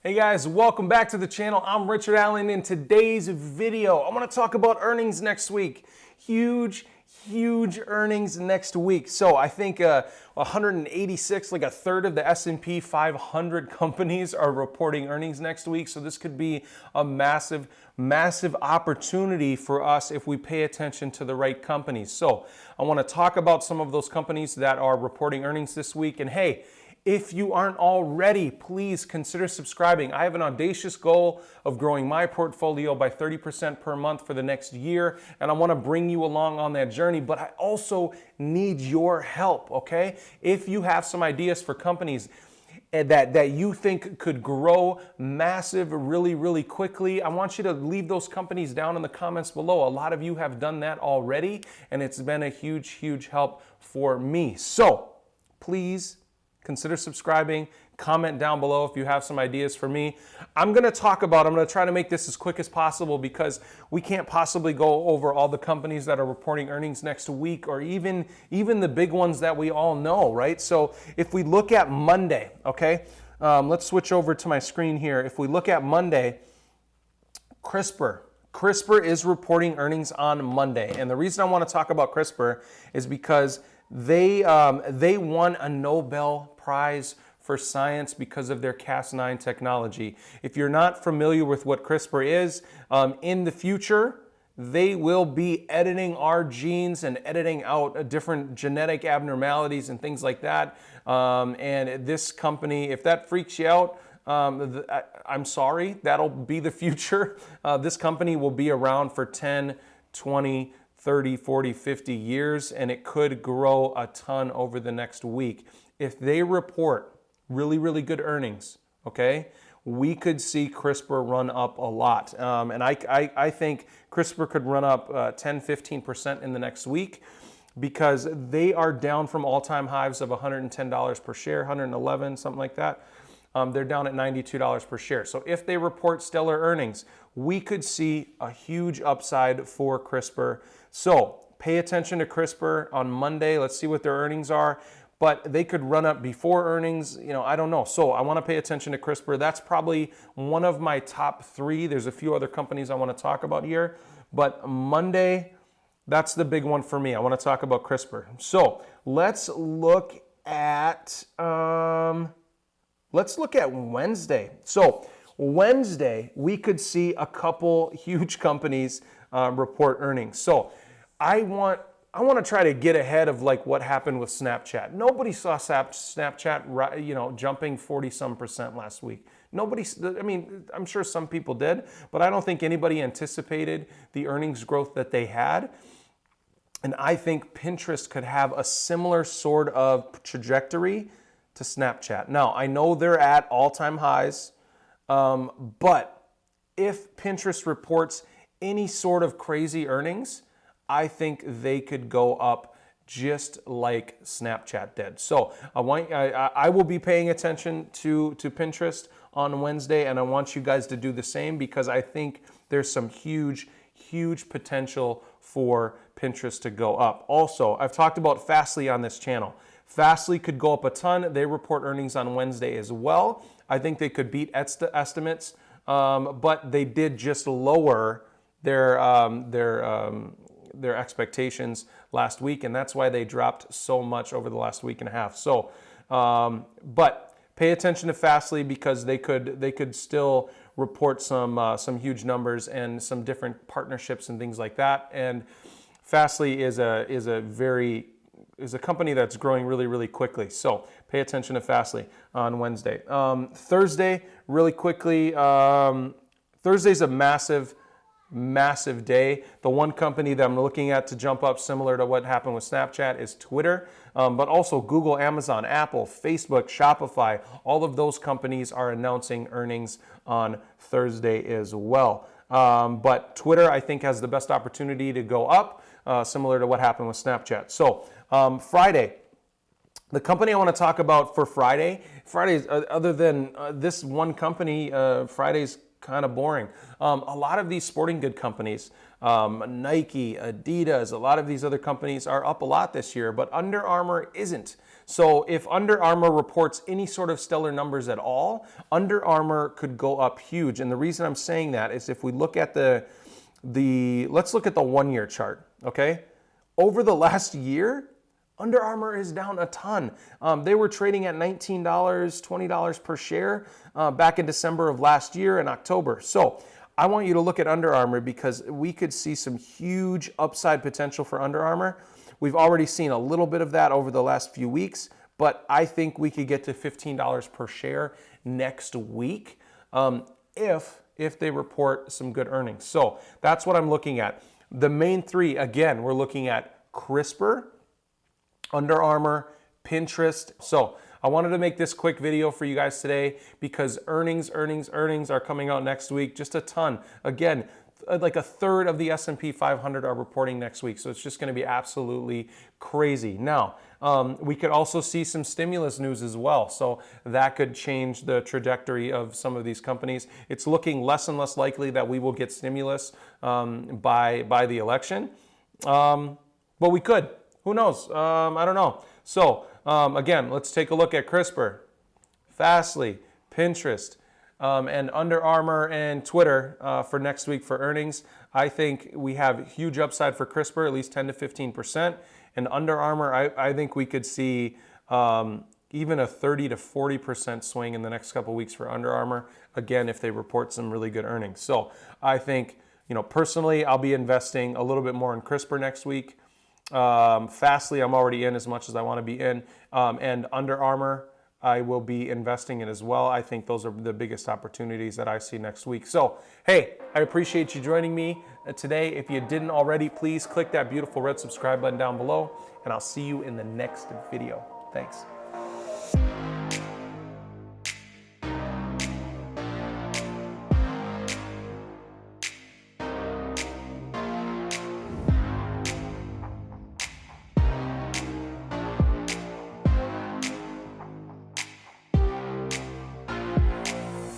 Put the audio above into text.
Hey guys, welcome back to the channel. I'm Richard Allen. In today's video, I'm going to talk about earnings next week. Huge earnings next week. So I think 186, like a third of the S&P 500 companies are reporting earnings next week. So this could be a massive opportunity for us if we pay attention to the right companies. So I want to talk about some of those companies that are reporting earnings this week. And hey, if you aren't already, please consider subscribing. I have an audacious goal of growing my portfolio by 30% per month for the next year, and I want to bring you along on that journey, but I also need your help, okay? If you have some ideas for companies that you think could grow massive really quickly, I want you to leave those companies down in the comments below. A lot of you have done that already, and it's been a huge help for me. So please consider subscribing, comment down below if you have some ideas for me. I'm going to try to make this as quick as possible because we can't possibly go over all the companies that are reporting earnings next week, or even the big ones that we all know, right? So if we look at Monday, okay, let's switch over to my screen here. If we look at Monday, CRISPR is reporting earnings on Monday. And the reason I want to talk about CRISPR is because they won a Nobel Prize for science because of their Cas9 technology. If you're not familiar with what CRISPR is, in the future, they will be editing our genes and editing out different genetic abnormalities and things like that. And this company, if that freaks you out, I'm sorry, that'll be the future. This company will be around for 10, 20, 30, 40, 50 years, and it could grow a ton over the next week. If they report really good earnings, okay, we could see CRISPR run up a lot. And I think CRISPR could run up 10, 15% in the next week because they are down from all-time highs of $110 per share, 111, something like that. They're down at $92 per share. So if they report stellar earnings, we could see a huge upside for CRISPR. So pay attention to CRISPR on Monday. Let's see what their earnings are. But they could run up before earnings, I don't know. So I want to pay attention to CRISPR. That's probably one of my top 3. There's a few other companies I want to talk about here. But Monday, that's the big one for me. I want to talk about CRISPR. So let's look at Wednesday. So Wednesday, we could see a couple huge companies report earnings. So I want to try to get ahead of like what happened with Snapchat. Nobody saw Snapchat, jumping 40-some% last week. I'm sure some people did, but I don't think anybody anticipated the earnings growth that they had. And I think Pinterest could have a similar sort of trajectory to Snapchat. Now, I know they're at all-time highs, but if Pinterest reports any sort of crazy earnings, I think they could go up just like Snapchat did. So I will be paying attention to Pinterest on Wednesday, and I want you guys to do the same because I think there's some huge potential for Pinterest to go up. Also, I've talked about Fastly on this channel. Fastly could go up a ton. They report earnings on Wednesday as well. I think they could beat estimates, but they did just lower their expectations last week, and that's why they dropped so much over the last week and a half. So, but pay attention to Fastly because they could still report some huge numbers and some different partnerships and things like that. And Fastly is a company that's growing really quickly. So pay attention to Fastly on Wednesday. Thursday, really quickly, Thursday's a massive day. The one company that I'm looking at to jump up, similar to what happened with Snapchat, is Twitter, but also Google, Amazon, Apple, Facebook, Shopify. All of those companies are announcing earnings on Thursday as well. But Twitter, I think, has the best opportunity to go up, similar to what happened with Snapchat. So Friday, the company I want to talk about for Friday, other than this one company, Friday's kind of boring. A lot of these sporting good companies, Nike, Adidas, a lot of these other companies are up a lot this year, but Under Armour isn't. So if Under Armour reports any sort of stellar numbers at all, Under Armour could go up huge. And the reason I'm saying that is if we look at let's look at the 1 year chart, okay? Over the last year, Under Armour is down a ton. They were trading at $19, $20 per share back in December of last year in October. So I want you to look at Under Armour because we could see some huge upside potential for Under Armour. We've already seen a little bit of that over the last few weeks, but I think we could get to $15 per share next week if they report some good earnings. So that's what I'm looking at. The main three, again, we're looking at CRISPR, Under Armour, Pinterest. So I wanted to make this quick video for you guys today because earnings are coming out next week, just a ton. Again, like a third of the S&P 500 are reporting next week. So it's just going to be absolutely crazy. Now, we could also see some stimulus news as well. So that could change the trajectory of some of these companies. It's looking less and less likely that we will get stimulus by the election. But we could. Who knows? I don't know. So again, let's take a look at CRISPR, Fastly, Pinterest, and Under Armour and Twitter for next week for earnings. I think we have huge upside for CRISPR, at least 10 to 15%. And Under Armour, I think we could see even a 30 to 40% swing in the next couple of weeks for Under Armour, again, if they report some really good earnings. So I think, personally, I'll be investing a little bit more in CRISPR next week. Fastly, I'm already in as much as I want to be in. And Under Armour, I will be investing in as well. I think those are the biggest opportunities that I see next week. So, hey, I appreciate you joining me today. If you didn't already, please click that beautiful red subscribe button down below, and I'll see you in the next video. Thanks.